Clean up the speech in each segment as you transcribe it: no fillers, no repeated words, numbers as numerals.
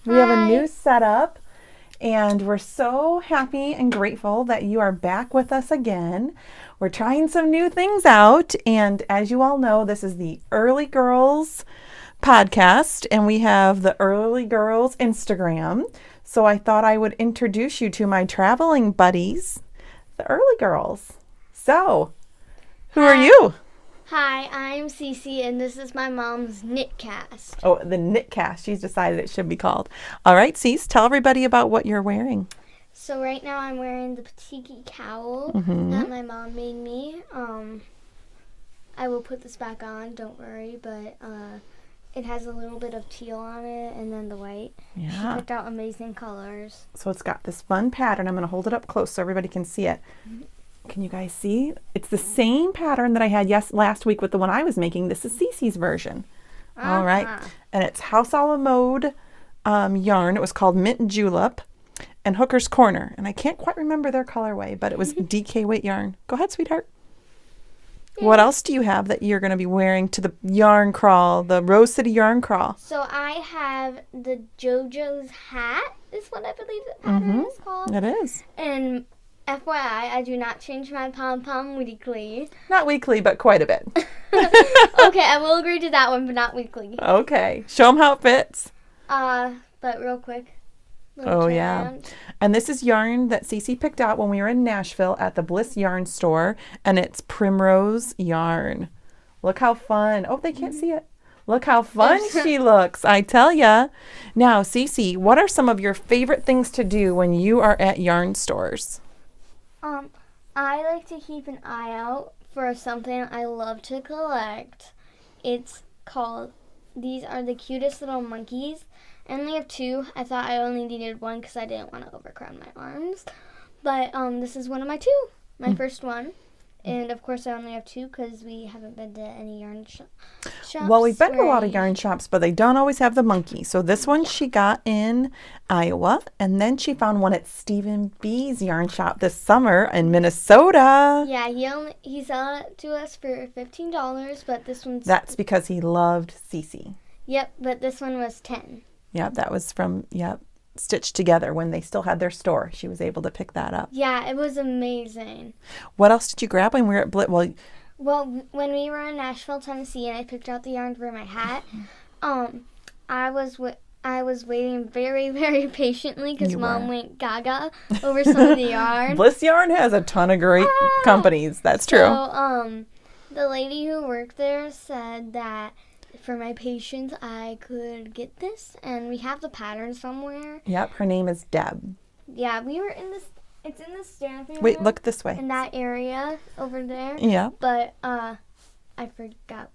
We have a new setup, and we're so happy and grateful that you are back with us again. We're trying some new things out, and as you all know, this is the Early Girls podcast, and we have the Early Girls Instagram. So I thought I would introduce you to my traveling buddies, the Early Girls. So, who are you? Hi, I'm Cece, and this is my mom's Knitcast. Oh, the Knitcast. She's decided it should be called. All right, Cece, tell everybody about what you're wearing. So right now I'm wearing the Patiki cowl that my mom made me. I will put this back on, don't worry, but it has a little bit of teal on it and then the white. Yeah. She picked out amazing colors. So it's got this fun pattern. I'm going to hold it up close so everybody can see it. Can you guys see? It's the same pattern that I had last week with the one I was making. This is Cece's version. All right. And it's House a la Mode yarn. It was called Mint Julep and Hooker's Corner. And I can't quite remember their colorway, but it was DK weight yarn. Go ahead, sweetheart. Yeah. What else do you have that you're going to be wearing to the yarn crawl, the Rose City yarn crawl? So I have the JoJo's hat is what I believe the pattern is called. It is. And FYI, I do not change my pom-pom weekly. Not weekly, but quite a bit. Okay, I will agree to that one, but not weekly. Okay. Show them how it fits. But real quick. Oh, yeah. And this is yarn that Cece picked out when we were in Nashville at the Bliss Yarn store, and it's Primrose yarn. Look how fun. Oh, they can't see it. Look how fun she looks, I tell ya. Now, Cece, what are some of your favorite things to do when you are at yarn stores? I like to keep an eye out for something I love to collect. It's called, these are the cutest little monkeys. I only have two. I thought I only needed one because I didn't want to overcrowd my arms. But this is one of my two, my first one. And of course I only have two because we haven't been to any yarn shops. Well, we've been to a lot of yarn shops, but they don't always have the monkey. So this one she got in Iowa, and then she found one at Stephen B's yarn shop this summer in Minnesota. Yeah, he sold it to us for $15, but this one's... That's because he loved Cece. Yep, but this one was $10. Yep, that was from, Stitched Together when they still had their store. She was able to pick that up. Yeah, it was amazing. What else did you grab when we were at Bliss? Well, when we were in Nashville, Tennessee, and I picked out the yarn for my hat, I was waiting very, very patiently because Mom went gaga over some of the yarn. Bliss Yarn has a ton of great companies. That's true. So, the lady who worked there said that for my patients, I could get this, and we have the pattern somewhere. Yep, her name is Deb. Yeah, we were in this. It's in the stamping room. Wait, look this way. In that area over there. Yeah. But I forgot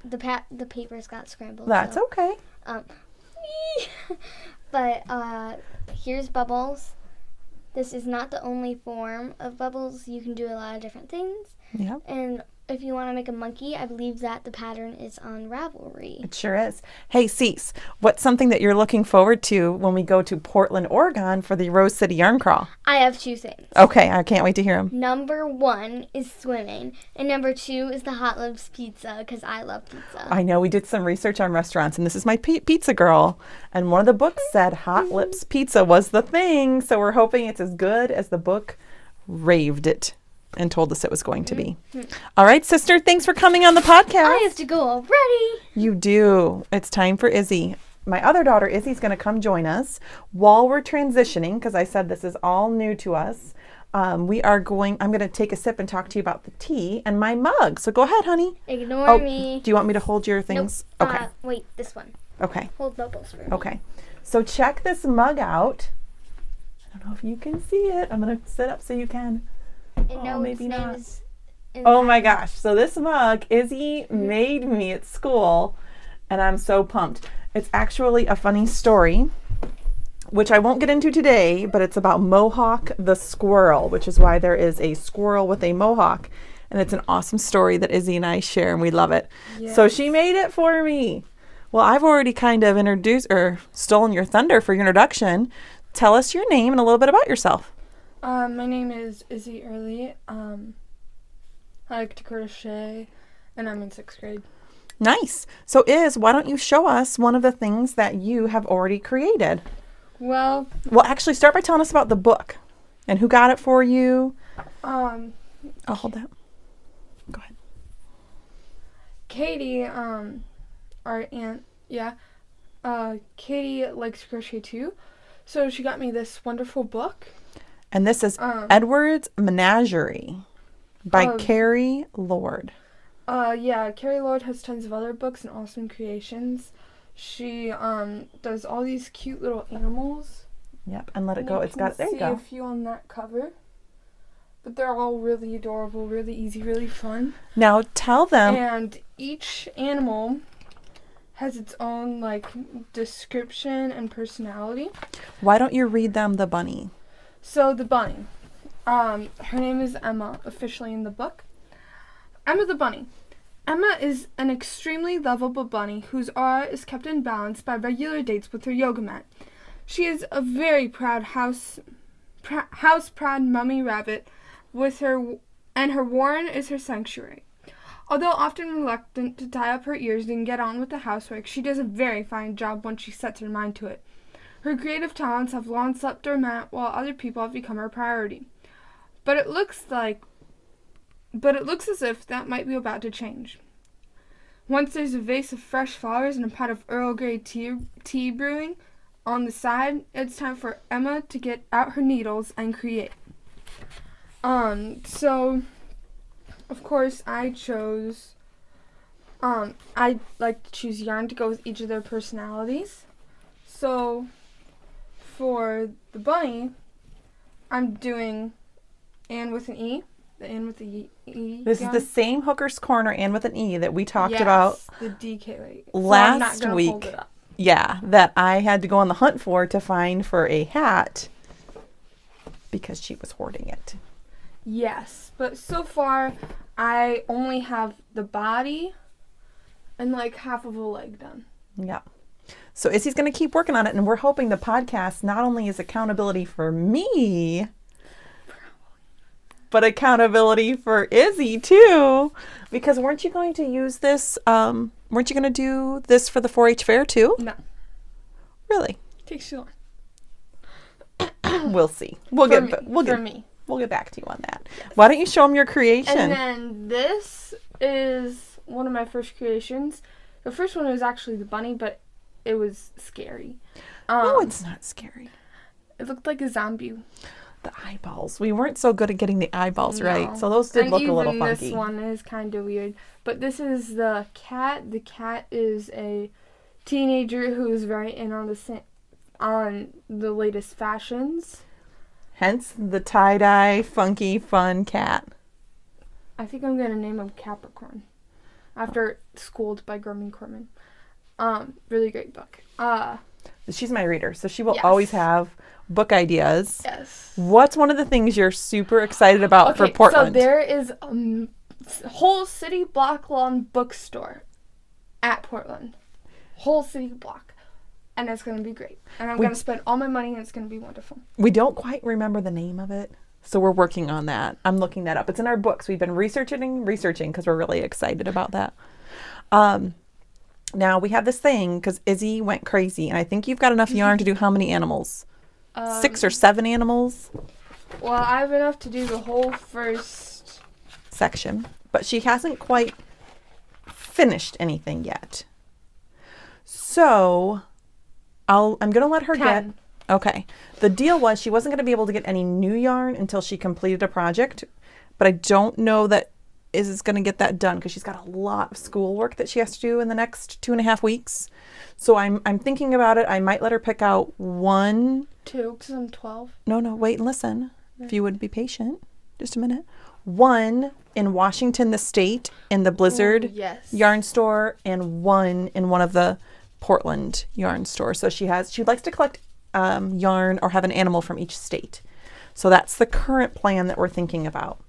the papers got scrambled. That's so. Okay. But here's Bubbles. This is not the only form of Bubbles. You can do a lot of different things. Yeah. And if you want to make a monkey, I believe that the pattern is on Ravelry. It sure is. Hey, Cece, what's something that you're looking forward to when we go to Portland, Oregon for the Rose City Yarn Crawl? I have two things. Okay, I can't wait to hear them. Number 1 is swimming, and number 2 is the Hot Lips Pizza, because I love pizza. I know, we did some research on restaurants, and this is my pizza girl, and one of the books said Hot Lips Pizza was the thing, so we're hoping it's as good as the book raved it and told us it was going to be. All right, sister, thanks for coming on the podcast. I have to go already. You do. It's time for Izzy. My other daughter, Izzy's going to come join us while we're transitioning, because I said this is all new to us. I'm going to take a sip and talk to you about the tea and my mug. So go ahead, honey. Ignore me. Do you want me to hold your things? Nope. Okay. Wait, this one. Okay. Hold Bubbles for me. Okay. So check this mug out. I don't know if you can see it. I'm going to sit up so you can. And maybe not. Oh my gosh. So this mug, Izzy made me at school, and I'm so pumped. It's actually a funny story, which I won't get into today, but it's about Mohawk the squirrel, which is why there is a squirrel with a mohawk. And it's an awesome story that Izzy and I share, and we love it. Yes. So she made it for me. Well, I've already kind of introduced or stolen your thunder for your introduction. Tell us your name and a little bit about yourself. My name is Izzy Early. I like to crochet, and I'm in 6th grade. Nice. So why don't you show us one of the things that you have already created? Well, Well, actually, start by telling us about the book and who got it for you. I'll hold that. Go ahead. Katie, our aunt, Katie likes crochet too. So she got me this wonderful book. And this is Edward's Menagerie by Carrie Lord. Carrie Lord has tons of other books and awesome creations. She does all these cute little animals. Yep, and let it go. It's got, there you see a go. few on that cover. But they're all really adorable, really easy, really fun. Now tell them. And each animal has its own, like, description and personality. Why don't you read them the bunny? So the bunny. Her name is Emma, officially in the book. Emma the bunny. Emma is an extremely lovable bunny whose aura is kept in balance by regular dates with her yoga mat. She is a very proud house-proud mummy rabbit and her warren is her sanctuary. Although often reluctant to tie up her ears and get on with the housework, she does a very fine job once she sets her mind to it. Her creative talents have long slept dormant while other people have become her priority. But it looks as if that might be about to change. Once there's a vase of fresh flowers and a pot of Earl Grey tea brewing on the side, it's time for Emma to get out her needles and create. So, of course, I chose, I like to choose yarn to go with each of their personalities. So, for the bunny, I'm doing Anne with an E. The Anne with the E. This is the same Hooker's Corner Anne with an E that we talked Yes, about the DK last week. Yeah, that I had to go on the hunt to find for a hat because she was hoarding it. Yes, but so far I only have the body and like half of a leg done. Yeah. So Izzy's going to keep working on it, and we're hoping the podcast not only is accountability for me, but accountability for Izzy too. Because weren't you going to use this? Weren't you going to do this for the 4-H fair too? No. Really? Takes too We'll see. We'll get back to you on that. Why don't you show them your creation? And then this is one of my first creations. The first one was actually the bunny, but it was scary. It's not scary. It looked like a zombie. The eyeballs. We weren't so good at getting the eyeballs right, so those did look a little funky. This one is kind of weird. But this is the cat. The cat is a teenager who is very in on the latest fashions. Hence the tie-dye, funky, fun cat. I think I'm going to name him Capricorn. After Schooled by Garmin Corman. Really great book. She's my reader, so she will always have book ideas. Yes. What's one of the things you're super excited about for Portland? So there is a whole city block long bookstore at Portland. Whole city block. And it's going to be great. And I'm going to spend all my money and it's going to be wonderful. We don't quite remember the name of it, so we're working on that. I'm looking that up. It's in our books. We've been researching because we're really excited about that. Now we have this thing because Izzy went crazy, and I think you've got enough yarn to do how many animals? 6 or 7 animals? Well, I have enough to do the whole first section, but she hasn't quite finished anything yet. So I'm going to let her 10. Okay. The deal was she wasn't going to be able to get any new yarn until she completed a project, but I don't know that Izzy's going to get that done because she's got a lot of schoolwork that she has to do in the next 2.5 weeks. So I'm thinking about it. I might let her pick out 1. 2, because I'm 12. No, wait and listen. If you would be patient. Just a minute. 1 in Washington, the state, in the Blizzard yarn store, and 1 in one of the Portland yarn stores. So she likes to collect yarn or have an animal from each state. So that's the current plan that we're thinking about.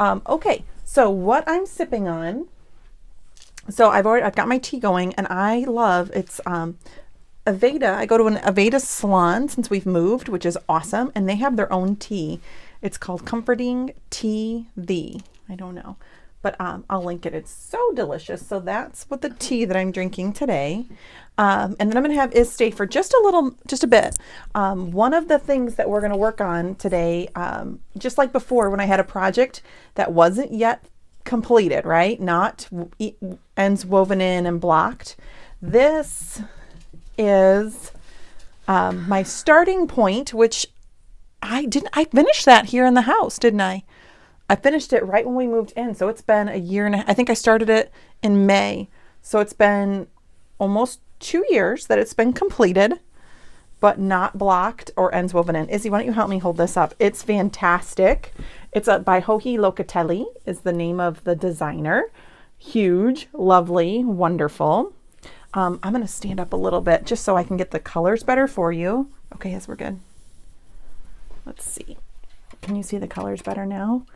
Okay, so what I'm sipping on. So I've got my tea going, and I love it's Aveda. I go to an Aveda salon since we've moved, which is awesome, and they have their own tea. It's called Comforting Tea Thee. I don't know, but I'll link it. It's so delicious. So that's what the tea that I'm drinking today. And then I'm going to have Iz stay for just a bit. One of the things that we're going to work on today, just like before when I had a project that wasn't yet completed, right? Not ends woven in and blocked. This is my starting point, which I finished that here in the house, didn't I? I finished it right when we moved in. So it's been a year and a half. I think I started it in May. So it's been almost 2 years that it's been completed, but not blocked or ends woven in. Izzy, why don't you help me hold this up? It's fantastic. It's by Joji Locatelli is the name of the designer. Huge, lovely, wonderful. I'm going to stand up a little bit just so I can get the colors better for you. Okay, yes, we're good. Let's see. Can you see the colors better now?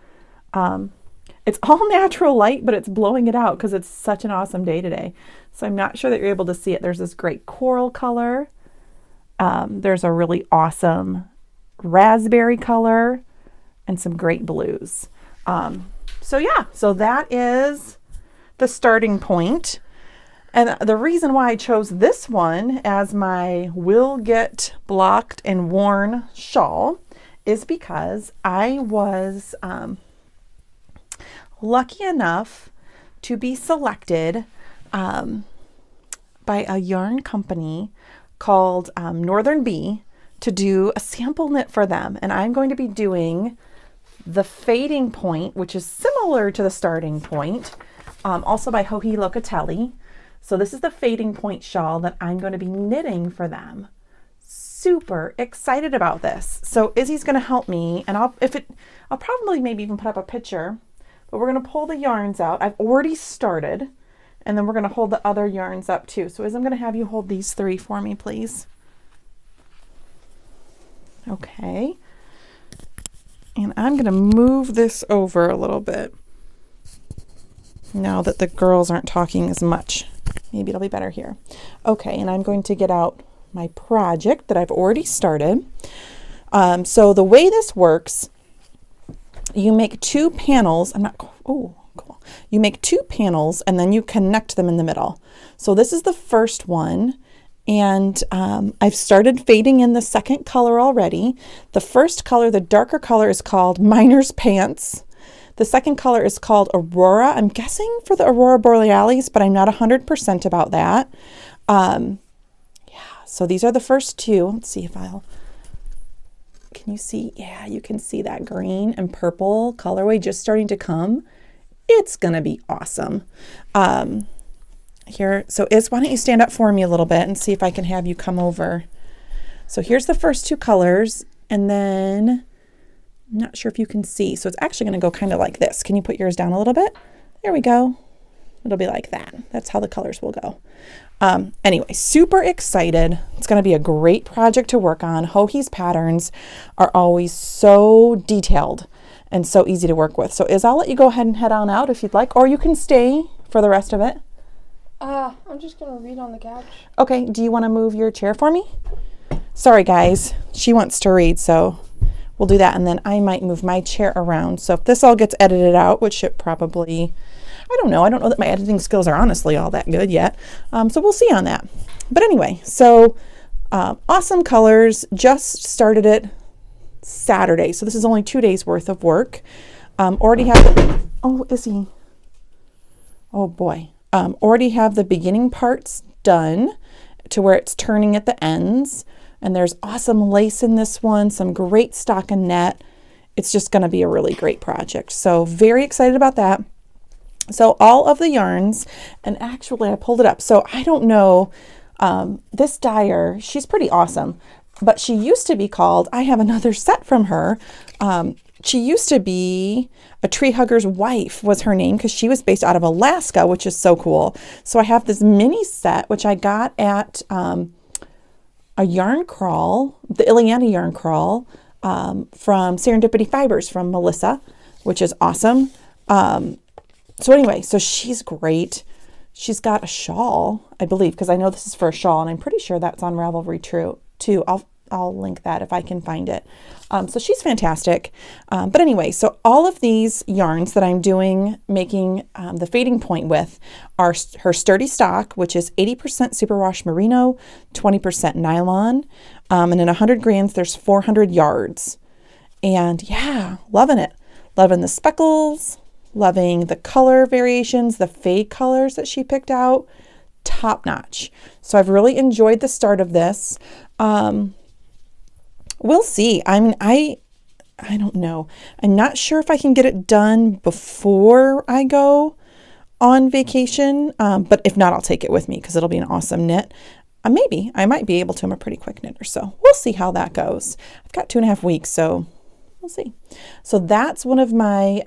It's all natural light, but it's blowing it out because it's such an awesome day today. So I'm not sure that you're able to see it. There's this great coral color. There's a really awesome raspberry color and some great blues. So that is the starting point. And the reason why I chose this one as my will get blocked and worn shawl is because I was lucky enough to be selected by a yarn company called Northern Bee to do a sample knit for them. And I'm going to be doing the fading point, which is similar to the starting point, also by Joji Locatelli. So this is the fading point shawl that I'm going to be knitting for them. Super excited about this. So Izzy's going to help me, and I'll probably maybe even put up a picture, but we're going to pull the yarns out. I've already started, and then we're going to hold the other yarns up too. So Izzy, I'm going to have you hold these 3 for me, please. Okay. And I'm going to move this over a little bit now that the girls aren't talking as much. Maybe it'll be better here. Okay, and I'm going to get out my project that I've already started. So the way this works, you make 2 panels. Cool. You make 2 panels and then you connect them in the middle. So this is the first one. And I've started fading in the second color already. The first color, the darker color, is called Miner's Pants. The second color is called Aurora. I'm guessing for the Aurora Borealis, but I'm not 100% about that. So these are the first 2. Let's see if can you see? Yeah, you can see that green and purple colorway just starting to come. It's going to be awesome. Here, so Iz, why don't you stand up for me a little bit and see if I can have you come over. So here's the first 2 colors, and then I'm not sure if you can see. So it's actually going to go kind of like this. Can you put yours down a little bit? There we go. It'll be like that. That's how the colors will go. Anyway, super excited. It's going to be a great project to work on. Joji's patterns are always so detailed and so easy to work with. So Iz, I'll let you go ahead and head on out if you'd like, or you can stay for the rest of it. I'm just going to read on the couch. Okay, do you want to move your chair for me? Sorry, guys. She wants to read, so we'll do that, and then I might move my chair around. So if this all gets edited out, which it probably, I don't know that my editing skills are honestly all that good yet. So we'll see on that. But anyway, so awesome colors. Just started it Saturday, so this is only 2 days worth of work. Already have, Izzy. Oh boy. Already have the beginning parts done to where it's turning at the ends. And there's awesome lace in this one, some great stockinette. It's just going to be a really great project. So very excited about that. So all of the yarns, and actually I pulled it up. So I don't know, this dyer, she's pretty awesome, but she used to be called, I have another set from her. She used to be a tree hugger's wife was her name because she was based out of Alaska, which is so cool. So I have this mini set, which I got at a yarn crawl, the Ileana yarn crawl from Serendipity Fibers from Melissa, which is awesome. So anyway, so she's great. She's got a shawl, I believe, because I know this is for a shawl, and I'm pretty sure that's on Ravelry too. I'll I'll link that if I can find it. So she's fantastic. But anyway, so all of these yarns that I'm doing, making the fading point with, are her Sturdy Stock, which is 80% superwash merino, 20% nylon. And in 100 grams, there's 400 yards. And yeah, loving it. Loving the speckles, loving the color variations, the fade colors that she picked out. Top notch. So I've really enjoyed the start of this. We'll see. I mean, I don't know. I'm not sure if I can get it done before I go on vacation. But if not, I'll take it with me because it'll be an awesome knit. Maybe I might be able to. I'm a pretty quick knitter, so we'll see how that goes. I've got 2.5 weeks, so we'll see. So that's one of my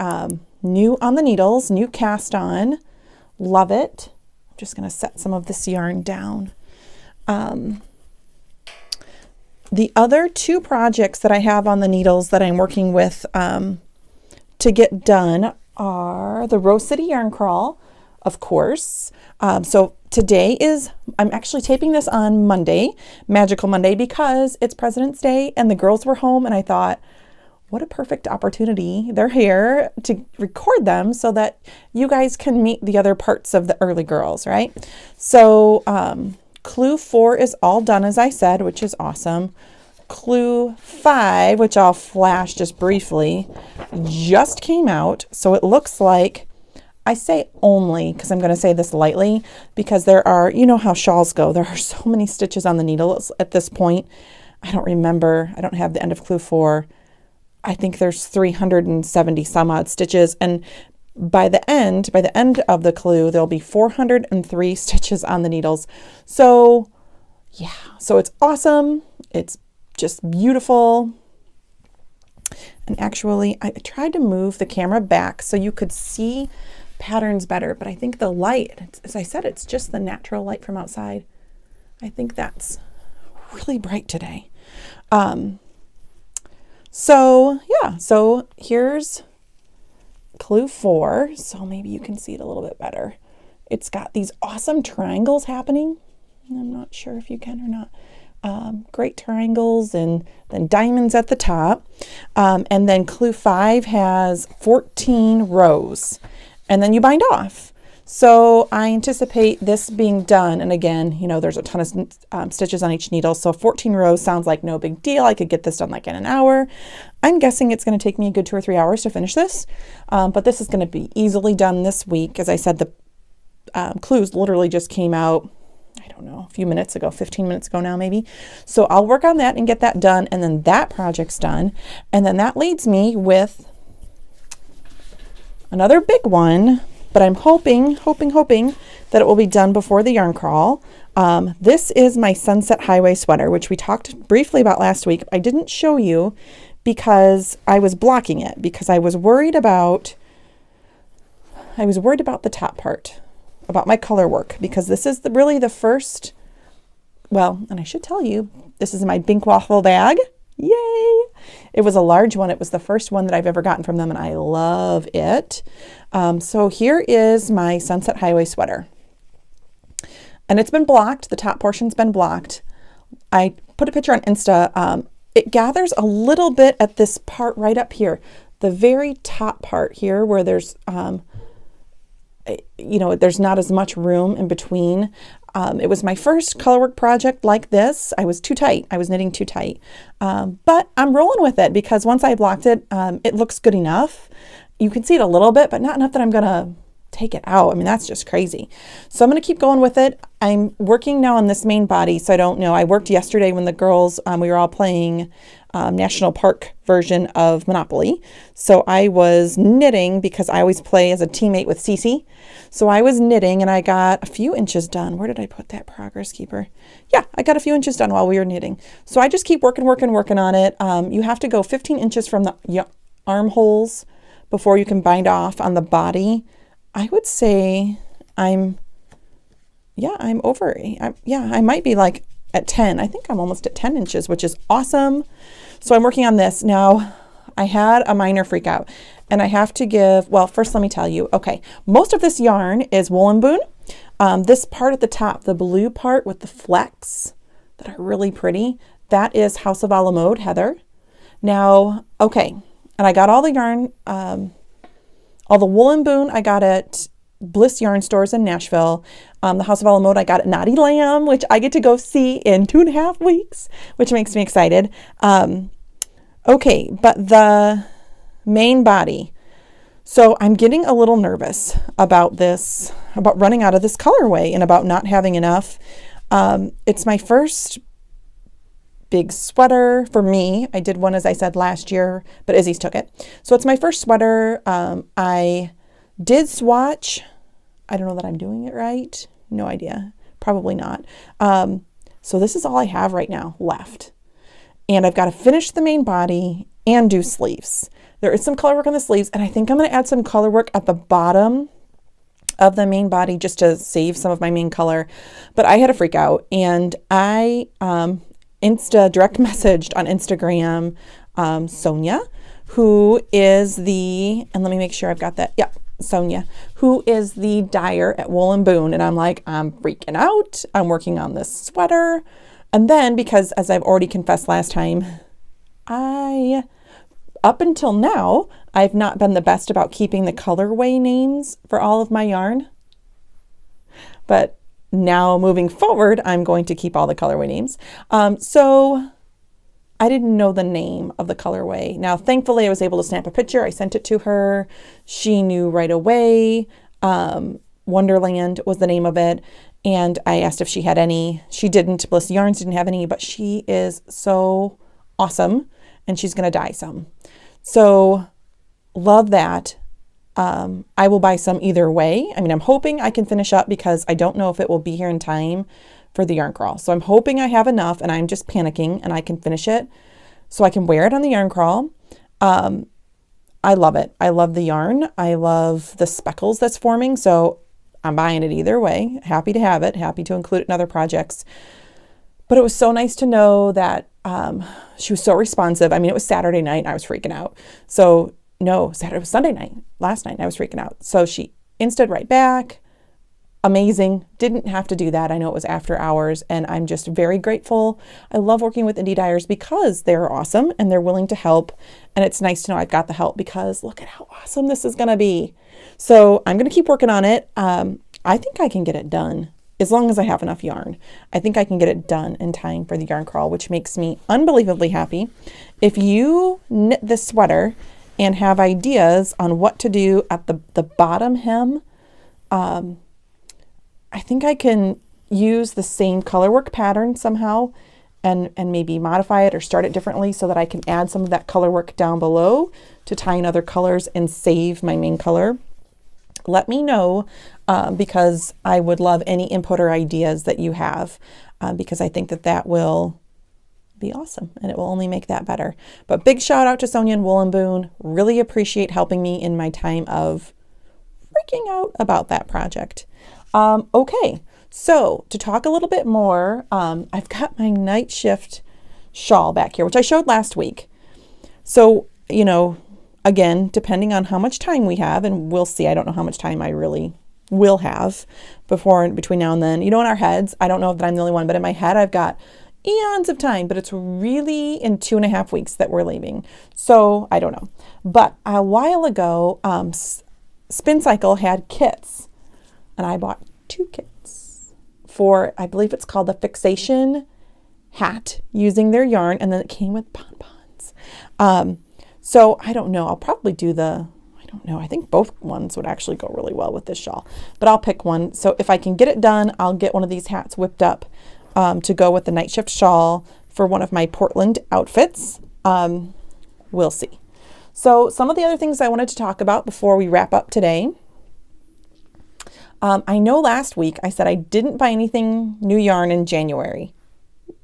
new on the needles, new cast on. Love it. I'm just going to set some of this yarn down. The other 2 projects that I have on the needles that I'm working with to get done are the Rose City Yarn Crawl, of course. So today I'm actually taping this on Monday, Magical Monday, because it's President's Day and the girls were home, and I thought, what a perfect opportunity. They're here to record them so that you guys can meet the other parts of the early girls, right? So Clue 4 is all done, as I said, which is awesome. Clue 5, which I'll flash just briefly, just came out. So it looks like, I say only because I'm going to say this lightly, because there are, you know how shawls go. There are so many stitches on the needle at this point. I don't remember. I don't have the end of Clue 4. I think there's 370 some odd stitches. And by the end of the clue, there'll be 403 stitches on the needles. So yeah, so it's awesome. It's just beautiful. And actually, I tried to move the camera back so you could see patterns better, but I think the light, as I said, it's just the natural light from outside. I think that's really bright today. So yeah, so here's Clue 4. So maybe you can see it a little bit better. It's got these awesome triangles happening. I'm not sure if you can or not. Great triangles and then diamonds at the top. And then Clue 5 has 14 rows. And then you bind off. So I anticipate this being done. And again, you know, there's a ton of stitches on each needle. So 14 rows sounds like no big deal. I could get this done like in an hour. I'm guessing it's going to take me a good 2 or 3 hours to finish this. But this is going to be easily done this week. As I said, the clues literally just came out, I don't know, a few minutes ago, 15 minutes ago now maybe. So I'll work on that and get that done. And then that project's done. And then that leads me with another big one. But I'm hoping that it will be done before the yarn crawl. This is my Sunset Highway sweater, which we talked briefly about last week. I didn't show you because I was blocking it because I was worried about the top part, about my color work, because this is really the first, well, and I should tell you, this is my Bink Waffle bag. Yay! It was a large one. It was the first one that I've ever gotten from them, and I love it. So here is my Sunset Highway sweater. And it's been blocked. The top portion's been blocked. I put a picture on Insta. It gathers a little bit at this part right up here. The very top part here where there's, there's not as much room in between. It was my first colorwork project like this. I was too tight. I was knitting too tight. But I'm rolling with it because once I blocked it, it looks good enough. You can see it a little bit, but not enough that I'm going to take it out. I mean, that's just crazy. So I'm going to keep going with it. I'm working now on this main body, so I don't know. I worked yesterday when the girls, we were all playing National Park version of Monopoly. So I was knitting because I always play as a teammate with Cece. So I was knitting and I got a few inches done. Where did I put that progress keeper? Yeah, I got a few inches done while we were knitting. So I just keep working on it. You have to go 15 inches from the armholes before you can bind off on the body. I would say I'm over. I might be like at 10. I think I'm almost at 10 inches, which is awesome. So I'm working on this. Now, I had a minor freak out and I have to give, well, first let me tell you, okay, most of this yarn is Wool and Boon. This part at the top, the blue part with the flecks that are really pretty, that is House of a la Mode, Heather. Now, okay, and I got all the yarn, all the Wool and Boon I got at Bliss Yarn Stores in Nashville. The House of a la Mode I got at Naughty Lamb, which I get to go see in 2.5 weeks, which makes me excited. Okay, but the main body. So I'm getting a little nervous about this, about running out of this colorway and about not having enough. It's my first big sweater for me. I did one, as I said, last year, but Izzy's took it. So it's my first sweater. I did swatch. I don't know that I'm doing it right. No idea. Probably not. So this is all I have right now left. And I've got to finish the main body and do sleeves. There is some color work on the sleeves, and I think I'm going to add some color work at the bottom of the main body just to save some of my main color. But I had a freak out, and I direct messaged on Instagram Sonia, who is and let me make sure I've got that. Yeah, Sonia, who is the dyer at Wool and Boon. And I'm like, I'm freaking out. I'm working on this sweater. And then, because as I've already confessed last time, up until now, I've not been the best about keeping the colorway names for all of my yarn. But now moving forward, I'm going to keep all the colorway names. So I didn't know the name of the colorway. Now, thankfully, I was able to snap a picture. I sent it to her. She knew right away. Wonderland was the name of it. And I asked if she had any. She didn't. Bliss Yarns didn't have any, but she is so awesome. And she's going to dye some. So love that. I will buy some either way. I mean, I'm hoping I can finish up because I don't know if it will be here in time for the yarn crawl. So I'm hoping I have enough, and I'm just panicking and I can finish it so I can wear it on the yarn crawl. I love it. I love the yarn. I love the speckles that's forming. So I'm buying it either way. Happy to have it. Happy to include it in other projects. But it was so nice to know that she was so responsive. I mean, it was Saturday night and I was freaking out. So no, it was Sunday night. Last night and I was freaking out. So she Insta'd right back. Amazing. Didn't have to do that. I know it was after hours, and I'm just very grateful. I love working with indie dyers because they're awesome and they're willing to help. And it's nice to know I've got the help because look at how awesome this is going to be. So I'm going to keep working on it. I think I can get it done as long as I have enough yarn. I think I can get it done in time for the yarn crawl, which makes me unbelievably happy. If you knit this sweater and have ideas on what to do at the bottom hem, I think I can use the same color work pattern somehow and maybe modify it or start it differently so that I can add some of that color work down below to tie in other colors and save my main color. Let me know because I would love any input or ideas that you have because I think that will be awesome and it will only make that better. But big shout out to Sonia and Wool and Boon. Really appreciate helping me in my time of freaking out about that project. Okay, so to talk a little bit more, I've got my night shift shawl back here, which I showed last week. So, again, depending on how much time we have, and we'll see, I don't know how much time I really will have between now and then. In our heads, I don't know if I'm the only one, but in my head, I've got eons of time, but it's really in 2.5 weeks that we're leaving. So I don't know. But a while ago, Spin Cycle had kits. And I bought 2 kits for, I believe it's called the Fixation hat using their yarn. And then it came with pom-poms. So I don't know. I'll probably do I think both ones would actually go really well with this shawl. But I'll pick one. So if I can get it done, I'll get one of these hats whipped up to go with the night shift shawl for one of my Portland outfits. We'll see. So some of the other things I wanted to talk about before we wrap up today. I know last week I said I didn't buy anything new yarn in January.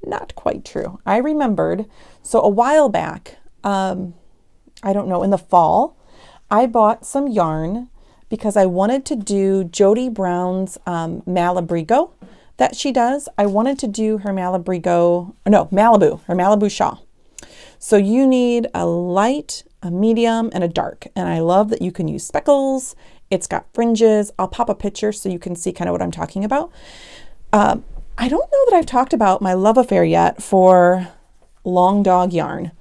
Not quite true. I remembered. So a while back, I don't know, in the fall, I bought some yarn because I wanted to do Jody Brown's Malabrigo that she does. I wanted to do her Malibu, her Malibu shawl. So you need a light, a medium, and a dark. And I love that you can use speckles. It's got fringes. I'll pop a picture so you can see kind of what I'm talking about. I don't know that I've talked about my love affair yet for Long Dog Yarn.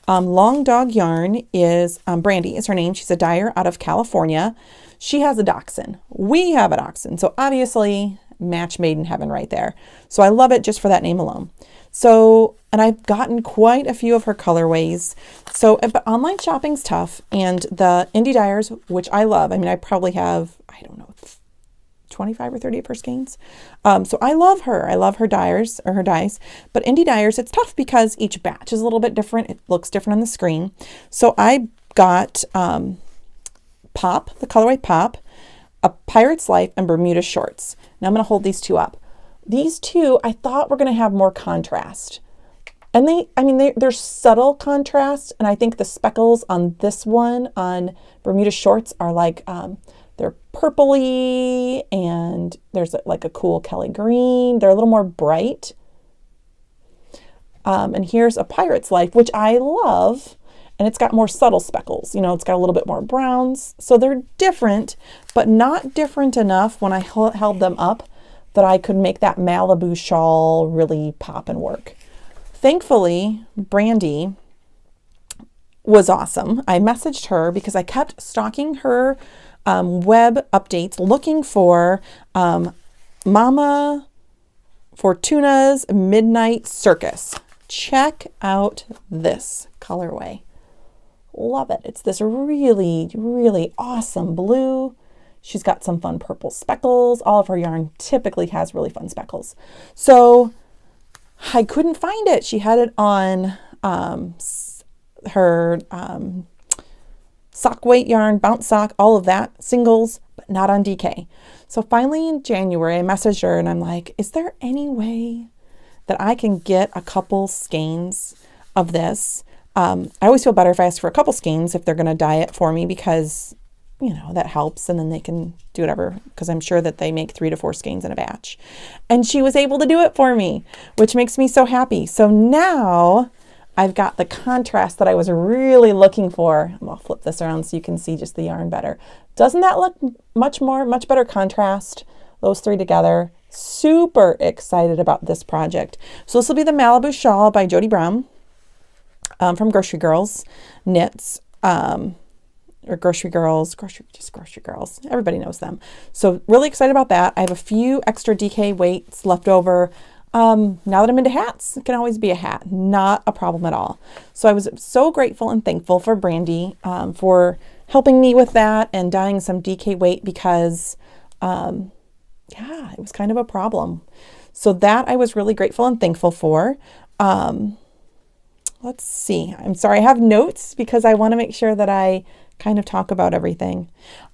Long Dog Yarn is, Brandy is her name. She's a dyer out of California. She has a dachshund. We have a dachshund. So obviously match made in heaven right there. So I love it just for that name alone. So, and I've gotten quite a few of her colorways. So, but online shopping's tough, and the indie dyers, which I love. I mean, I probably have, I don't know, 25 or 30 of her skeins. So I love her. I love her dyers or her dyes, but indie dyers, it's tough because each batch is a little bit different. It looks different on the screen. So I got, Pop, the colorway Pop, a Pirate's Life, and Bermuda Shorts. Now I'm going to hold these two up. These two, I thought were going to have more contrast. And they're subtle contrast. And I think the speckles on this one, on Bermuda Shorts, are like, they're purpley, and there's like a cool Kelly green. They're a little more bright. And here's a Pirate's Life, which I love. And it's got more subtle speckles. You know, it's got a little bit more browns. So they're different, but not different enough when I held them up that I could make that Malibu shawl really pop and work. Thankfully, Brandy was awesome. I messaged her because I kept stalking her web updates looking for Mama Fortuna's Midnight Circus. Check out this colorway. Love it. It's this really, really awesome blue. She's got some fun purple speckles. All of her yarn typically has really fun speckles. So I couldn't find it. She had it on her sock weight yarn, bounce sock, all of that, singles, but not on DK. So finally in January, I messaged her and I'm like, is there any way that I can get a couple skeins of this? I always feel better if I ask for a couple skeins if they're going to dye it for me, because, you know, that helps, and then they can do whatever, because I'm sure that they make 3 to 4 skeins in a batch. And she was able to do it for me, which makes me so happy. So now I've got the contrast that I was really looking for. I'll flip this around so you can see just the yarn better. Doesn't that look much better contrast? Those three together. Super excited about this project. So this will be the Malibu Shawl by Jody Brown. From Grocery Girls Knits, or Grocery Girls. Everybody knows them. So really excited about that. I have a few extra DK weights left over. Now that I'm into hats, it can always be a hat. Not a problem at all. So I was so grateful and thankful for Brandy for helping me with that and dyeing some DK weight, because it was kind of a problem. So that I was really grateful and thankful for. Let's see. I'm sorry, I have notes because I want to make sure that I kind of talk about everything.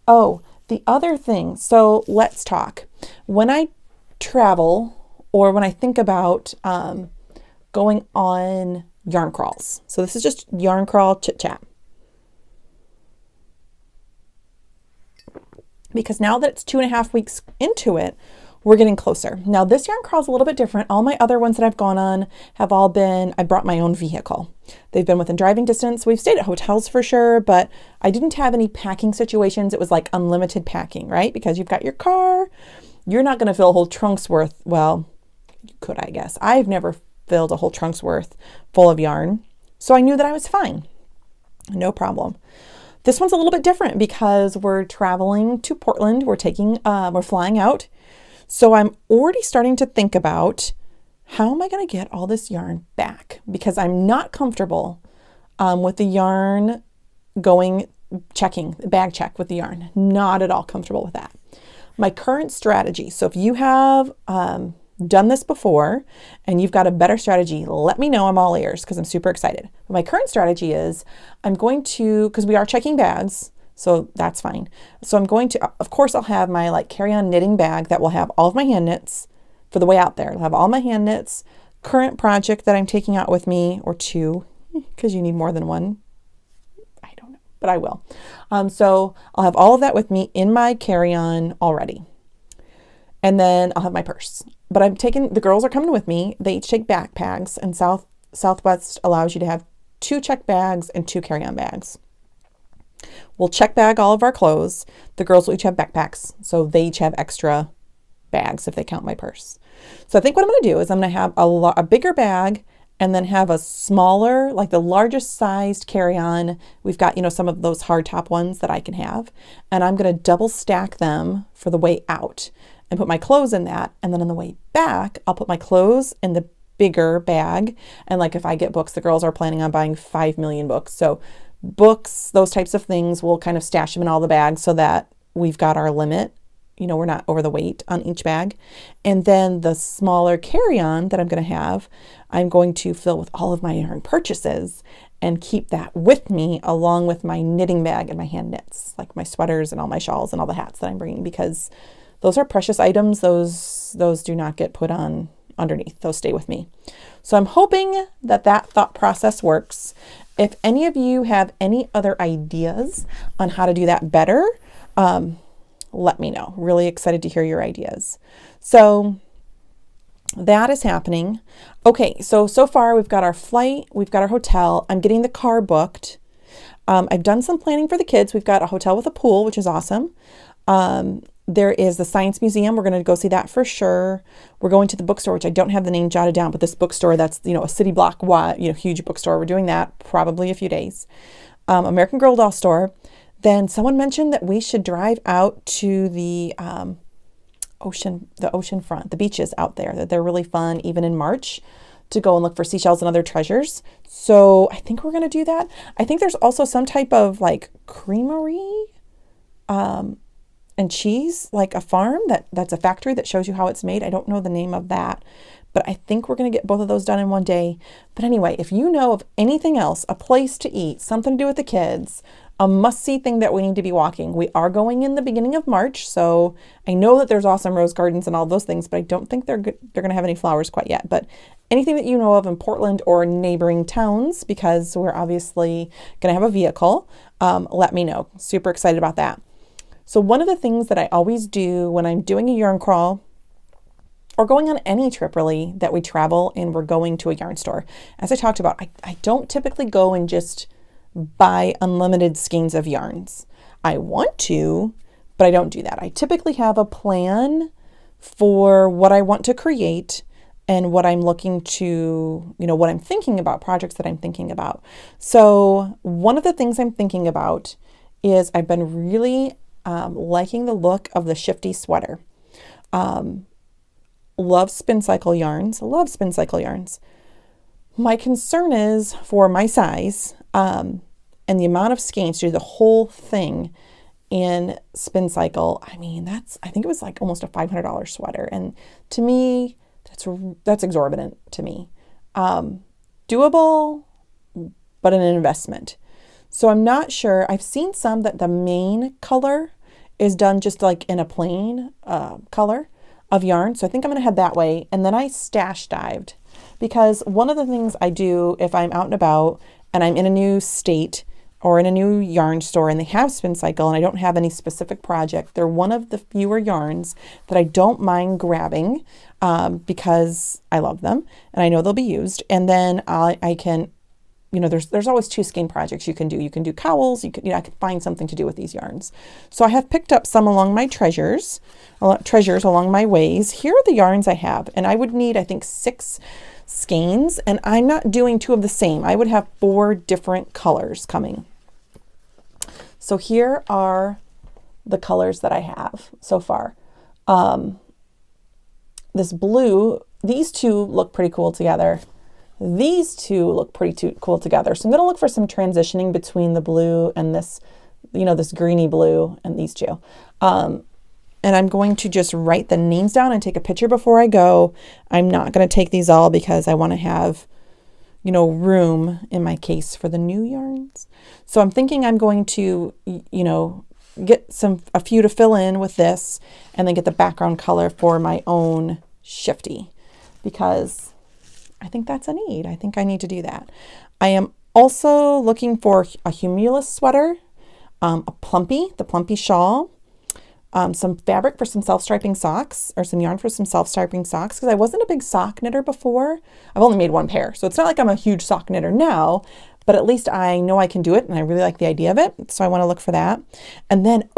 Oh, the other thing. So let's talk. When I travel, or when I think about going on yarn crawls. So this is just yarn crawl chit chat. Because now that it's 2.5 weeks into it, we're getting closer. Now this yarn crawl is a little bit different. All my other ones that I've gone on have all been, I brought my own vehicle. They've been within driving distance. We've stayed at hotels for sure, but I didn't have any packing situations. It was like unlimited packing, right? Because you've got your car, you're not gonna fill a whole trunk's worth. Well, you could, I guess. I've never filled a whole trunk's worth full of yarn. So I knew that I was fine, no problem. This one's a little bit different because we're traveling to Portland. We're flying out. So I'm already starting to think about, how am I going to get all this yarn back? Because I'm not comfortable with the yarn checking, bag check with the yarn. Not at all comfortable with that. My current strategy, so if you have done this before and you've got a better strategy, let me know. I'm all ears because I'm super excited. But my current strategy is I'm going to, because we are checking bags, so that's fine. So I'm going to, of course, I'll have my like carry-on knitting bag that will have all of my hand knits for the way out there. I'll have all my hand knits, current project that I'm taking out with me, or 2, because you need more than one. I don't know, but I will. So I'll have all of that with me in my carry-on already. And then I'll have my purse. But the girls are coming with me. They each take backpacks, and Southwest allows you to have 2 check bags and 2 carry-on bags. We'll check bag all of our clothes. The girls will each have backpacks, so they each have extra bags if they count my purse. So I think what I'm going to do is I'm going to have a bigger bag and then have a smaller, like the largest sized carry-on. We've got, some of those hardtop ones that I can have. And I'm going to double stack them for the way out and put my clothes in that. And then on the way back, I'll put my clothes in the bigger bag. And like if I get books, the girls are planning on buying 5 million books. So books, those types of things, we'll kind of stash them in all the bags so that we've got our limit. We're not over the weight on each bag. And then the smaller carry-on that I'm going to have, I'm going to fill with all of my yarn purchases and keep that with me along with my knitting bag and my hand knits, like my sweaters and all my shawls and all the hats that I'm bringing, because those are precious items. Those do not get put on underneath. Those stay with me. So I'm hoping that thought process works. If any of you have any other ideas on how to do that better, let me know. Really excited to hear your ideas. So that is happening. Okay, so far we've got our flight, we've got our hotel. I'm getting the car booked. I've done some planning for the kids. We've got a hotel with a pool, which is awesome. There is the Science Museum. We're going to go see that for sure. We're going to the bookstore, which I don't have the name jotted down, but this bookstore that's, a city block wide, huge bookstore. We're doing that probably a few days. American Girl doll store. Then someone mentioned that we should drive out to the ocean front, the beaches out there, that they're really fun, even in March, to go and look for seashells and other treasures. So I think we're going to do that. I think there's also some type of like creamery, and cheese, like a farm that's a factory that shows you how it's made. I don't know the name of that, but I think we're going to get both of those done in one day. But anyway, if you know of anything else, a place to eat, something to do with the kids, a must-see thing that we need to be walking. We are going in the beginning of March, so I know that there's awesome rose gardens and all those things, but I don't think they're going to have any flowers quite yet. But anything that you know of in Portland or neighboring towns, because we're obviously going to have a vehicle, let me know. Super excited about that. So one of the things that I always do when I'm doing a yarn crawl, or going on any trip really that we travel and we're going to a yarn store, as I talked about, I don't typically go and just buy unlimited skeins of yarns. I want to, but I don't do that. I typically have a plan for what I want to create and what I'm looking to, what I'm thinking about, projects that I'm thinking about. So one of the things I'm thinking about is I've been really liking the look of the Shifty sweater. Love spin cycle yarns. My concern is for my size, and the amount of skeins to do the whole thing in spin cycle. I mean, I think it was like almost a $500 sweater. And to me, that's exorbitant to me. Doable, but an investment. So I'm not sure. I've seen some that the main color is done just like in a plain color of yarn. So I think I'm going to head that way. And then I stash dived, because one of the things I do if I'm out and about and I'm in a new state or in a new yarn store and they have spin cycle and I don't have any specific project, they're one of the fewer yarns that I don't mind grabbing because I love them and I know they'll be used. And then I can, there's always 2 skein projects you can do. You can do cowls. I can find something to do with these yarns. So I have picked up some along my treasures along my ways. Here are the yarns I have, and I would need, I think, 6 skeins, and I'm not doing 2 of the same. I would have 4 different colors coming. So here are the colors that I have so far. This blue, these 2 look pretty cool together. These 2 look pretty cool together. So I'm going to look for some transitioning between the blue and this, this greeny blue and these 2. And I'm going to just write the names down and take a picture before I go. I'm not going to take these all because I want to have, room in my case for the new yarns. So I'm thinking I'm going to, get a few to fill in with this and then get the background color for my own Shifty, because I think that's a need. I think I need to do that. I am also looking for a Humulus sweater, the Plumpy shawl, some fabric for some self-striping socks, or some yarn for some self-striping socks, because I wasn't a big sock knitter before. I've only made 1 pair, so it's not like I'm a huge sock knitter now, but at least I know I can do it, and I really like the idea of it, so I want to look for that. And then,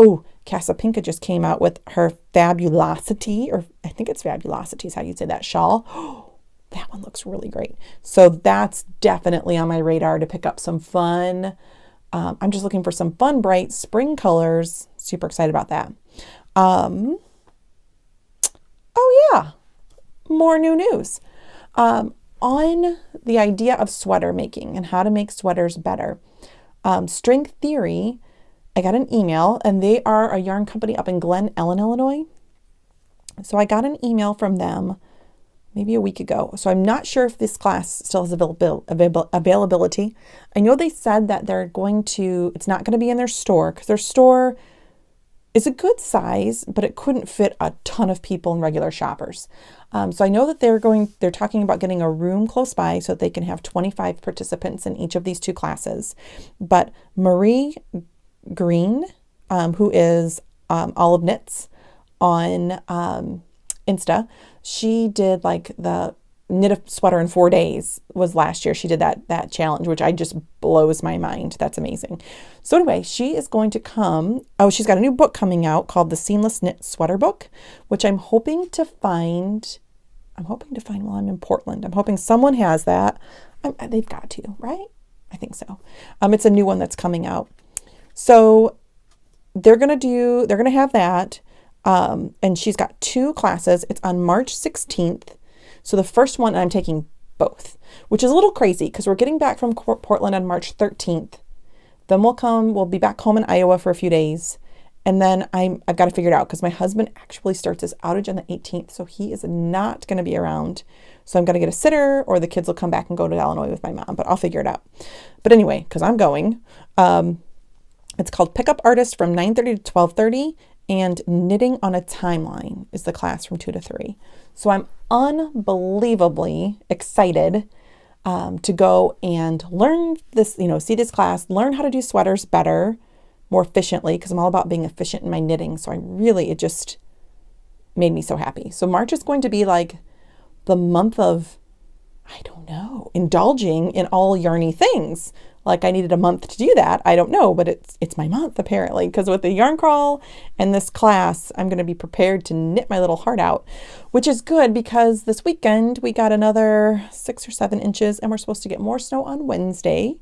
Casapinka just came out with her Fabulosity, or I think it's Fabulosity is how you'd say that, shawl. that one looks really great. So that's definitely on my radar to pick up some fun. I'm just looking for some fun, bright spring colors. Super excited about that. Oh yeah, more new news. On the idea of sweater making and how to make sweaters better. String Theory, I got an email, and they are a yarn company up in Glen Ellen, Illinois. So I got an email from them maybe a week ago. So I'm not sure if this class still has availability. I know they said that it's not going to be in their store, because their store is a good size, but it couldn't fit a ton of people and regular shoppers. So I know that they're talking about getting a room close by so that they can have 25 participants in each of these 2 classes. But Marie Green, who is Olive Knits on Insta, she did like the knit a sweater in 4 days was last year. She did that challenge, which just blows my mind. That's amazing. So anyway, she is going to come. Oh, she's got a new book coming out called the Seamless Knit Sweater Book, which I'm hoping to find while I'm in Portland. I'm hoping someone has that. They've got to, right? I think so. It's a new one that's coming out. So they're going to have that. And she's got 2 classes. It's on March 16th. So the first one, I'm taking both, which is a little crazy because we're getting back from Portland on March 13th. Then we'll be back home in Iowa for a few days. And then I've got to figure it out because my husband actually starts his outage on the 18th. So he is not going to be around. So I'm going to get a sitter, or the kids will come back and go to Illinois with my mom, but I'll figure it out. But anyway, because I'm going, it's called Pickup Artist from 9:30 to 12:30. And Knitting on a Timeline is the class from 2 to 3. So I'm unbelievably excited to go and learn this, see this class, learn how to do sweaters better, more efficiently, because I'm all about being efficient in my knitting. So it just made me so happy. So March is going to be like the month of, I don't know, indulging in all yarny things. Like I needed a month to do that. I don't know, but it's my month apparently, because with the yarn crawl and this class, I'm going to be prepared to knit my little heart out, which is good because this weekend we got another 6 or 7 inches and we're supposed to get more snow on Wednesday.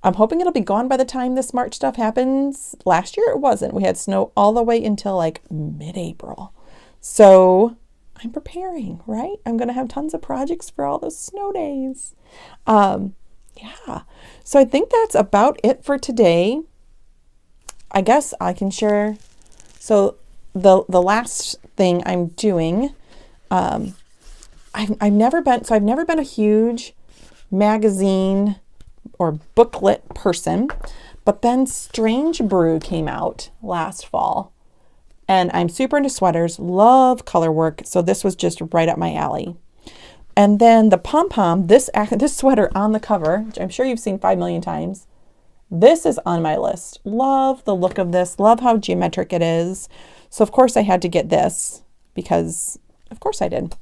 I'm hoping it'll be gone by the time this March stuff happens. Last year it wasn't. We had snow all the way until like mid-April. So I'm preparing, right? I'm going to have tons of projects for all those snow days. Yeah, so I think that's about it for today. I guess I can share. So the last thing I'm doing, I've never been a huge magazine or booklet person, but then Strange Brew came out last fall, and I'm super into sweaters, love color work, so this was just right up my alley. And then the pom-pom, this sweater on the cover, which I'm sure you've seen 5 million times, this is on my list. Love the look of this. Love how geometric it is. So, of course, I had to get this because, of course, I did.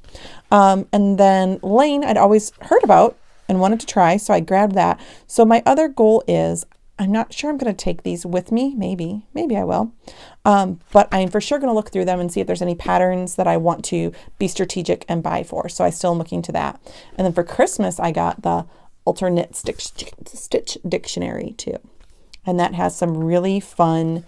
And then Lane, I'd always heard about and wanted to try, so I grabbed that. So my other goal is, I'm not sure I'm going to take these with me. Maybe I will. But I'm for sure going to look through them and see if there's any patterns that I want to be strategic and buy for. So I still am looking to that. And then for Christmas, I got the Alternate Stitch Dictionary too. And that has some really fun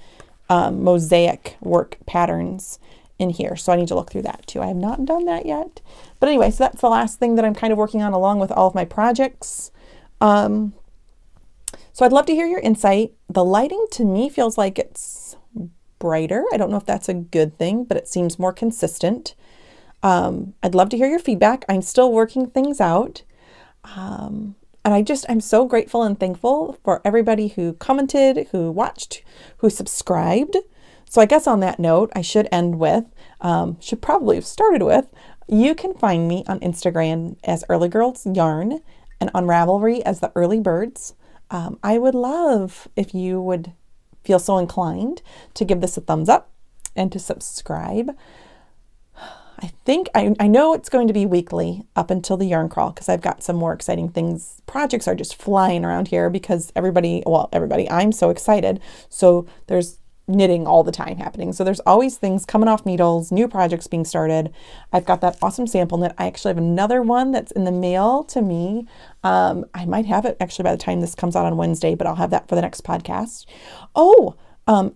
mosaic work patterns in here. So I need to look through that too. I have not done that yet. But anyway, so that's the last thing that I'm kind of working on along with all of my projects. So I'd love to hear your insight. The lighting to me feels like it's brighter. I don't know if that's a good thing, but it seems more consistent. I'd love to hear your feedback. I'm still working things out. And I'm so grateful and thankful for everybody who commented, who watched, who subscribed. So I guess on that note, I should end with, should probably have started with, you can find me on Instagram as Early Girls Yarn and on Ravelry as the Early Birds. I would love if you would feel so inclined to give this a thumbs up and to subscribe. I know it's going to be weekly up until the yarn crawl because I've got some more exciting things. Projects are just flying around here because everybody, I'm so excited. So there's knitting all the time happening. So there's always things coming off needles, new projects being started. I've got that awesome sample knit. I actually have another one that's in the mail to me. I might have it actually by the time this comes out on Wednesday, but I'll have that for the next podcast. Oh,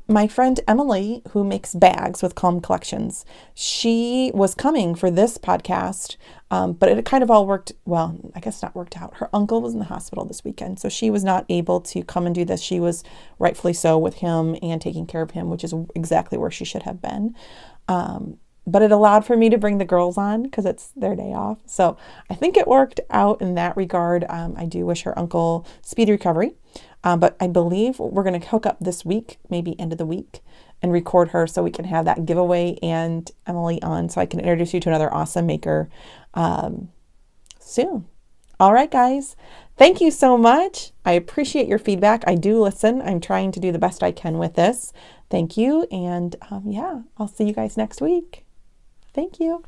my friend Emily, who makes bags with Calm Collections, she was coming for this podcast, but it kind of all worked, well, I guess not worked out. Her uncle was in the hospital this weekend, so she was not able to come and do this. She was rightfully so with him and taking care of him, which is exactly where she should have been. But it allowed for me to bring the girls on because it's their day off. So I think it worked out in that regard. I do wish her uncle speedy recovery. But I believe we're going to hook up this week, maybe end of the week, and record her so we can have that giveaway and Emily on so I can introduce you to another awesome maker soon. All right, guys. Thank you so much. I appreciate your feedback. I do listen. I'm trying to do the best I can with this. Thank you. And yeah, I'll see you guys next week. Thank you.